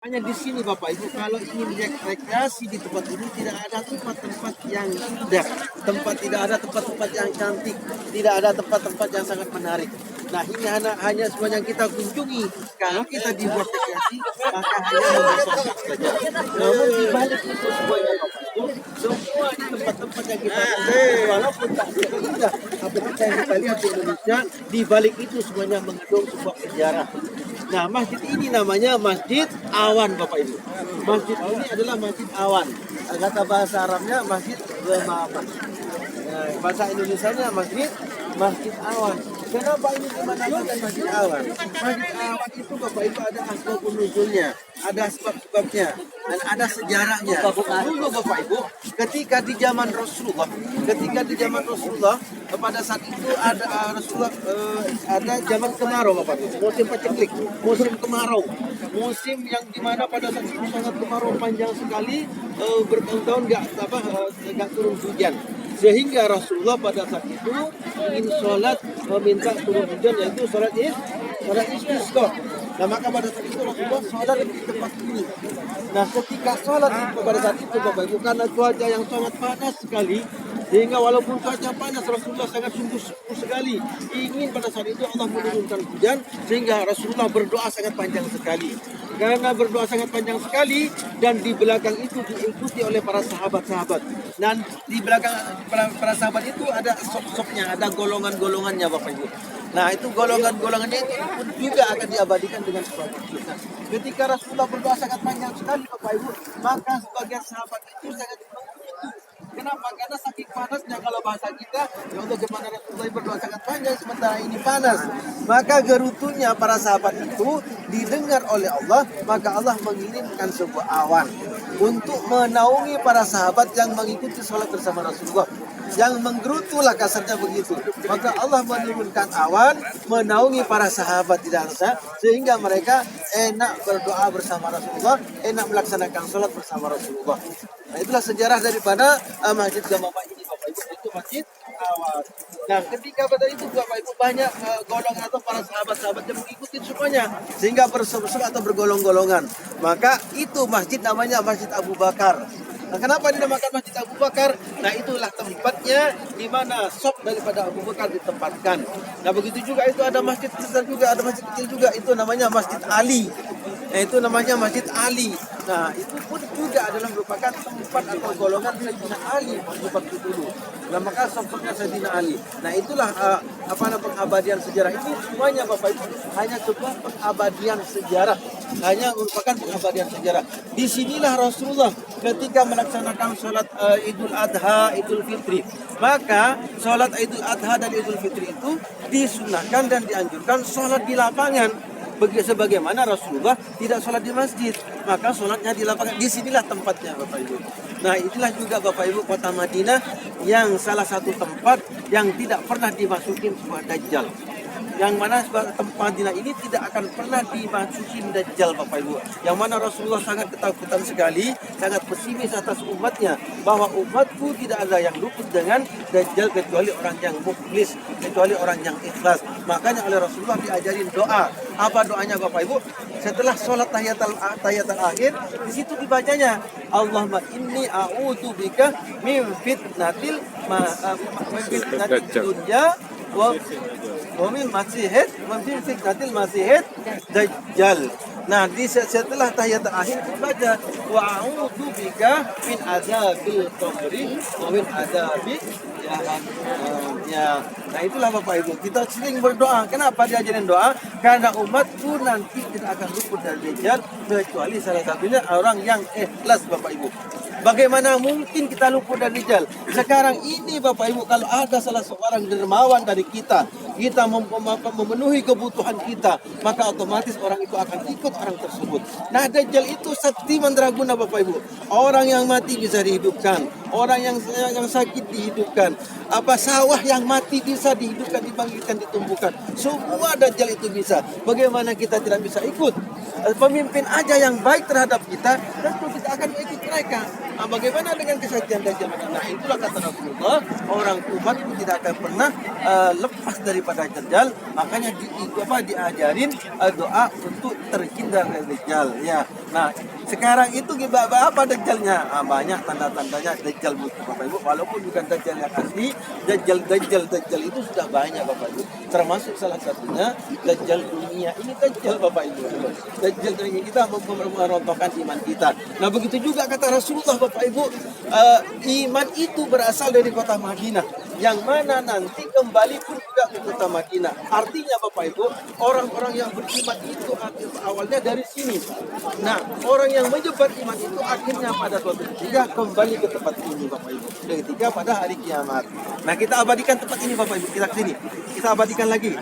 Hanya di sini Bapak Ibu, kalau ingin rekreasi di tempat ini tidak ada tempat-tempat yang indah, tidak ada tempat-tempat yang cantik, tidak ada tempat-tempat yang sangat menarik. Nah ini hanya semua yang kita kunjungi. Kalau kita dibuat rekreasi, maka hanya membosankan saja. Namun di balik itu semuanya Bapak Ibu, semua di tempat-tempat yang kita kunjungi, walaupun tak indah, apa yang kita lihat di Indonesia, di balik itu semuanya mengandung sebuah sejarah. Nah, masjid ini namanya Masjid Awan, Bapak Ibu. Masjid ini adalah Masjid Awan. Kata bahasa Arabnya Masjid Gemapan. Nah, bahasa Indonesianya Masjid Awan. Kenapa ini dinamakan Masjid Awan? Masjid Awan itu Bapak Ibu ada asbabun nuzulnya, ada sebab-sebabnya, dan ada sejarahnya. Dulu Bapak Ibu, ketika di zaman Rasulullah, pada saat itu ada ada zaman kemarau Bapak Ibu, musim paceklik, musim kemarau, musim yang dimana pada saat itu sangat kemarau panjang sekali, bertahun-tahun nggak turun hujan. Sehingga Rasulullah pada saat itu ingin sholat meminta turun hujan, yaitu sholat istisqa. Nah maka pada saat itu Rasulullah sholat di tempat ini. Nah ketika sholat pada saat itu Bapak Ibu, karena cuaca yang sangat panas sekali, sehingga walaupun cuaca panas Rasulullah sangat sungguh-sungguh sekali ingin pada saat itu Allah menurunkan hujan, sehingga Rasulullah berdoa sangat panjang sekali. Karena berdoa sangat panjang sekali dan di belakang itu diikuti oleh para sahabat-sahabat. Dan di belakang para sahabat itu ada sop-sopnya, ada golongan-golongannya Bapak Ibu. Nah itu golongan-golongannya itu juga akan diabadikan dengan sesuatu. Nah, ketika Rasulullah berdoa sangat panjang sekali Bapak Ibu, maka sebagian sahabat itu sangat kenapa? Karena saking panasnya, kalau bahasa kita, ya untuk gimana Rasulullah berdoa sangat panjang sementara ini panas. Maka gerutunya para sahabat itu didengar oleh Allah, maka Allah mengirimkan sebuah awan untuk menaungi para sahabat yang mengikuti sholat bersama Rasulullah. Yang menggerutulah kasarnya begitu. Maka Allah menurunkan awan, menaungi para sahabat di dalamnya, sehingga mereka enak berdoa bersama Rasulullah, enak melaksanakan sholat bersama Rasulullah. Nah itulah sejarah daripada Masjid Gemapan ini Bapak Ibu, itu Masjid Awan. Nah ketika pada itu Bapak Ibu banyak golongan atau para sahabat-sahabat yang mengikuti semuanya, sehingga bersama-sama atau bergolong-golongan. Maka itu masjid namanya Masjid Abu Bakar. Nah, kenapa dinamakan Masjid Abu Bakar? Nah, itulah tempatnya di mana sop daripada Abu Bakar ditempatkan. Nah, begitu juga itu ada masjid besar juga, ada masjid kecil juga. Itu namanya Masjid Ali. Nah, itu namanya Masjid Ali. Nah, itu pun juga adalah merupakan tempat atau golongan Sayyidina Ali waktu dulu. Nah, maka sopnya Sayyidina Ali. Nah, itulah pengabadian sejarah ini semuanya Bapak Ibu hanya sebuah pengabadian sejarah. Hanya merupakan pengabadian sejarah. Disinilah Rasulullah ketika melaksanakan sholat Idul Adha, Idul Fitri. Maka sholat Idul Adha dan Idul Fitri itu disunahkan dan dianjurkan sholat di lapangan. Sebagaimana Rasulullah tidak sholat di masjid, maka sholatnya di lapangan. Disinilah tempatnya Bapak Ibu. Nah itulah juga Bapak Ibu kota Madinah yang salah satu tempat yang tidak pernah dimasukin sebuah dajjal. Yang mana tempat Madinah ini tidak akan pernah dimasukin dajjal Bapak Ibu. Yang mana Rasulullah sangat ketakutan sekali, sangat pesimis atas umatnya, bahwa umatku tidak ada yang luput dengan dajjal kecuali orang yang mukhlis, kecuali orang yang ikhlas. Makanya oleh Rasulullah diajarin doa. Apa doanya Bapak Ibu? Setelah sholat tahiyatul akhir, di situ dibacanya Allahumma inni a'udzubika min fitnatil dunya wa min fitnatil masihid dajjal. Nah, setelah tahiyatul akhir dibaca wa a'udzubika min adzabil qabri wa min adzabi ya. Nah itulah Bapak Ibu, kita sering berdoa. Kenapa diajarin doa? Karena umatku nanti tidak akan luput dari dajjal kecuali salah satunya orang yang ikhlas Bapak Ibu. Bagaimana mungkin kita luput dari dajjal? Sekarang ini Bapak Ibu, kalau ada salah seorang dermawan dari kita memenuhi kebutuhan kita, maka otomatis orang itu akan ikut orang tersebut. Nah dajjal itu sakti mandraguna Bapak Ibu. Orang yang mati bisa dihidupkan, orang yang sakit dihidupkan, sawah yang mati bisa dihidupkan, dibangkitkan, ditumbuhkan. Semua dajjal itu bisa. Bagaimana kita tidak bisa ikut? pemimpin aja yang baik terhadap kita, tentu kita akan ikut mereka. Nah, bagaimana dengan kesaktian Dajjal? Nah, itulah kata Rasulullah, orang umat itu tidak akan pernah lepas daripada Dajjal. Makanya diajarin doa untuk terhindar dari Dajjal. Ya, nah sekarang itu apa Dajjalnya? Banyak tanda-tandanya Dajjal Bapak Ibu. Walaupun bukan Dajjal yang asli, Dajjal itu sudah banyak Bapak Ibu. Termasuk salah satunya Dajjal dunia. Ini Dajjal Bapak Ibu. Dajjal dunia kita merontokkan iman kita. Nah begitu juga kata Rasulullah Bapak Ibu, iman itu berasal dari kota Madinah, yang mana nanti kembali pun juga ke kota Madinah. Artinya Bapak Ibu, orang-orang yang beriman itu awalnya dari sini. Nah, orang yang menyebar iman itu akhirnya pada suatu ketika kembali ke tempat ini Bapak Ibu. Ketika pada hari kiamat. Nah, kita abadikan tempat ini Bapak Ibu. Kita kesini. Kita abadikan lagi.